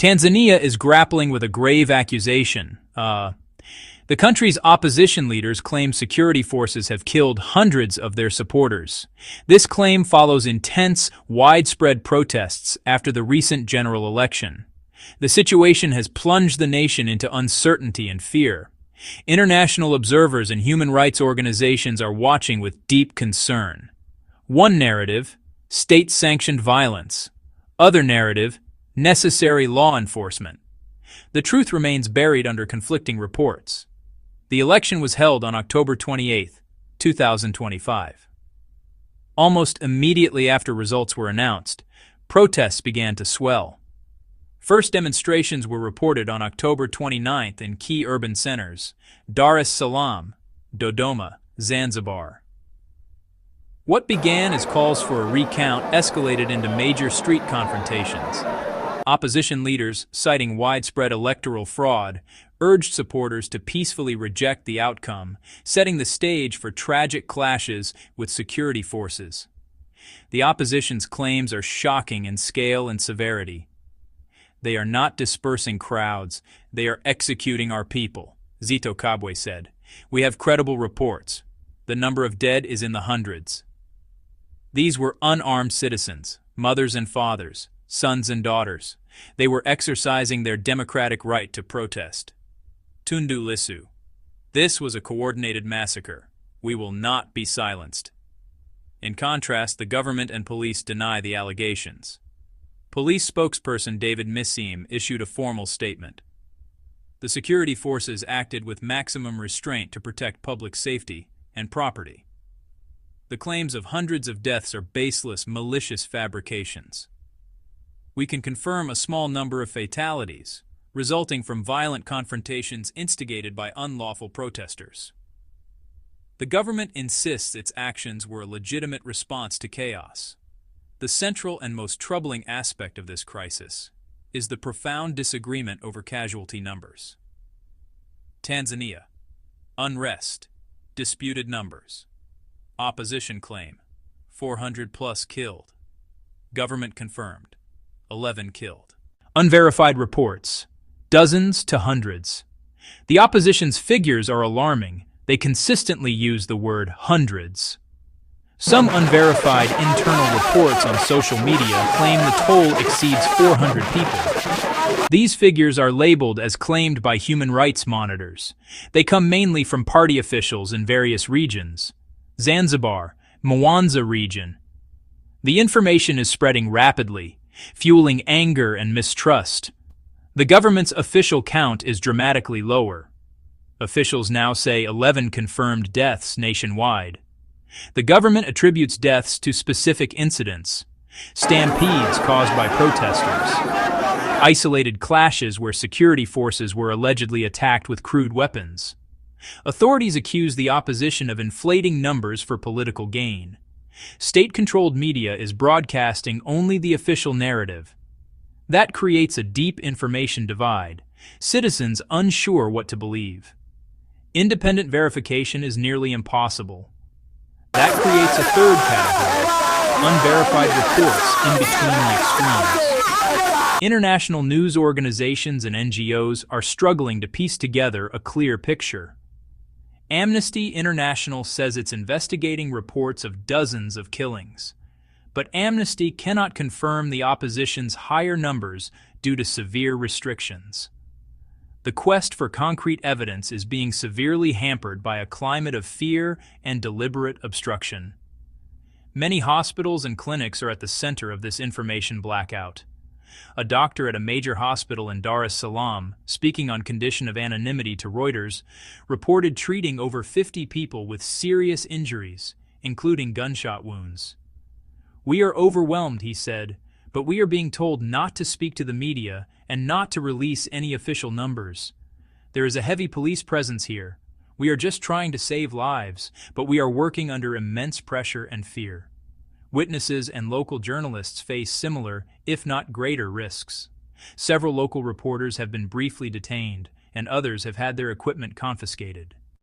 Tanzania is grappling with a grave accusation. The country's opposition leaders claim security forces have killed hundreds of their supporters. This claim follows intense, widespread protests after the recent general election. The situation has plunged the nation into uncertainty and fear. International observers and human rights organizations are watching with deep concern. One narrative, state-sanctioned violence. Other narrative, necessary law enforcement. The truth remains buried under conflicting reports. The election was held on October 28, 2025. Almost immediately after results were announced, protests began to swell. First demonstrations were reported on October 29 in key urban centers, Dar es Salaam, Dodoma, Zanzibar. What began as calls for a recount escalated into major street confrontations. Opposition leaders, citing widespread electoral fraud, urged supporters to peacefully reject the outcome, setting the stage for tragic clashes with security forces. The opposition's claims are shocking in scale and severity. They are not dispersing crowds, they are executing our people, Zito Kabwe said. We have credible reports. The number of dead is in the hundreds. These were unarmed citizens, mothers and fathers, sons and daughters. They were exercising their democratic right to protest. Tundu Lissu. This was a coordinated massacre. We will not be silenced. In contrast, the government and police deny the allegations. Police spokesperson David Missim issued a formal statement. The security forces acted with maximum restraint to protect public safety and property. The claims of hundreds of deaths are baseless, malicious fabrications. We can confirm a small number of fatalities, resulting from violent confrontations instigated by unlawful protesters. The government insists its actions were a legitimate response to chaos. The central and most troubling aspect of this crisis is the profound disagreement over casualty numbers. Tanzania. Unrest. Disputed numbers. Opposition claim. 400 plus killed. Government confirmed. 11 killed. Unverified reports. Dozens to hundreds. The opposition's figures are alarming. They consistently use the word hundreds. Some unverified internal reports on social media claim the toll exceeds 400 people. These figures are labeled as claimed by human rights monitors. They come mainly from party officials in various regions. Zanzibar, Mwanza region. The information is spreading rapidly, fueling anger and mistrust. The government's official count is dramatically lower. Officials now say 11 confirmed deaths nationwide. The government attributes deaths to specific incidents, stampedes caused by protesters, isolated clashes where security forces were allegedly attacked with crude weapons. Authorities accuse the opposition of inflating numbers for political gain. State-controlled media is broadcasting only the official narrative. That creates a deep information divide, citizens unsure what to believe. Independent verification is nearly impossible. That creates a third category, unverified reports in between the extremes. International news organizations and NGOs are struggling to piece together a clear picture. Amnesty International says it's investigating reports of dozens of killings. But Amnesty cannot confirm the opposition's higher numbers due to severe restrictions. The quest for concrete evidence is being severely hampered by a climate of fear and deliberate obstruction. Many hospitals and clinics are at the center of this information blackout. A doctor at a major hospital in Dar es Salaam, speaking on condition of anonymity to Reuters, reported treating over 50 people with serious injuries, including gunshot wounds. We are overwhelmed, he said, but we are being told not to speak to the media and not to release any official numbers. There is a heavy police presence here. We are just trying to save lives, but we are working under immense pressure and fear. Witnesses and local journalists face similar, if not greater, risks. Several local reporters have been briefly detained, and others have had their equipment confiscated.